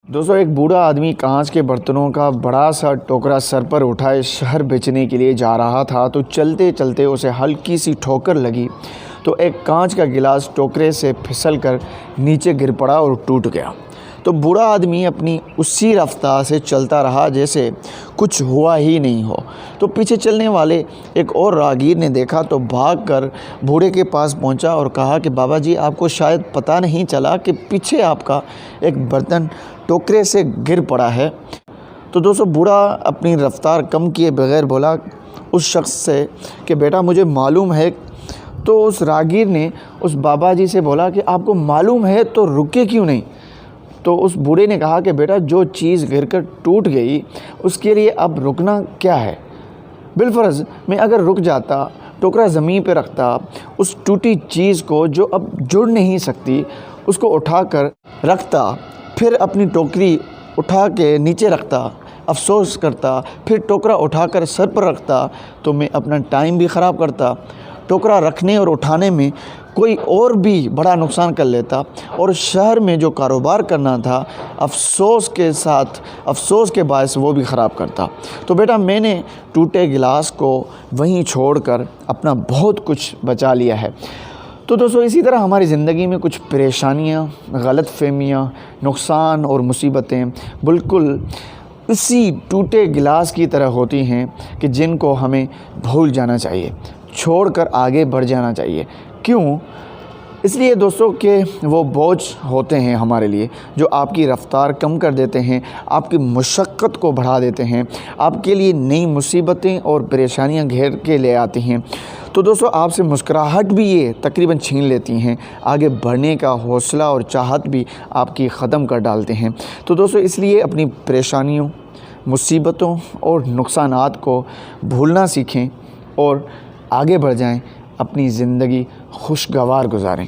दोस्तों, एक बूढ़ा आदमी कांच के बर्तनों का बड़ा सा टोकरा सर पर उठाए शहर बेचने के लिए जा रहा था। तो चलते चलते उसे हल्की सी ठोकर लगी तो एक कांच का गिलास टोकरे से फिसलकर नीचे गिर पड़ा और टूट गया। तो बूढ़ा आदमी अपनी उसी रफ्तार से चलता रहा जैसे कुछ हुआ ही नहीं हो। तो पीछे चलने वाले एक और राहगीर ने देखा तो भागकर बूढ़े के पास पहुंचा और कहा कि बाबा जी, आपको शायद पता नहीं चला कि पीछे आपका एक बर्तन टोकरे से गिर पड़ा है। तो दोस्तों, बूढ़ा अपनी रफ्तार कम किए बगैर बोला उस शख्स से कि बेटा, मुझे मालूम है। तो उस राहगीर ने उस बाबा जी से बोला कि आपको मालूम है तो रुके क्यों नहीं। तो उस बूढ़े ने कहा कि बेटा, जो चीज़ गिरकर टूट गई उसके लिए अब रुकना क्या है। बिलफर्ज मैं अगर रुक जाता, टोकरा ज़मीन पर रखता, उस टूटी चीज़ को जो अब जुड़ नहीं सकती उसको उठाकर रखता, फिर अपनी टोकरी उठा के नीचे रखता, अफसोस करता, फिर टोकरा उठाकर सर पर रखता, तो मैं अपना टाइम भी ख़राब करता। टोकरा रखने और उठाने में कोई और भी बड़ा नुकसान कर लेता और शहर में जो कारोबार करना था अफसोस के बायस वो भी ख़राब करता। तो बेटा, मैंने टूटे गिलास को वहीं छोड़कर अपना बहुत कुछ बचा लिया है। तो दोस्तों, इसी तरह हमारी ज़िंदगी में कुछ परेशानियाँ, गलतफ़हमियाँ, नुकसान और मुसीबतें बिल्कुल इसी टूटे गिलास की तरह होती हैं कि जिनको हमें भूल जाना चाहिए, छोड़कर आगे बढ़ जाना चाहिए। क्यों? इसलिए दोस्तों कि वो बोझ होते हैं हमारे लिए, जो आपकी रफ़्तार कम कर देते हैं, आपकी मुशक्क़त को बढ़ा देते हैं, आपके लिए नई मुसीबतें और परेशानियां घेर के ले आती हैं। तो दोस्तों, आपसे मुस्कुराहट भी ये तकरीबन छीन लेती हैं, आगे बढ़ने का हौसला और चाहत भी आपकी ख़त्म कर डालते हैं। तो दोस्तों, इसलिए अपनी परेशानियों, मुसीबतों और नुकसानात को भूलना सीखें और आगे बढ़ जाएं, अपनी ज़िंदगी खुशगवार गुजारें।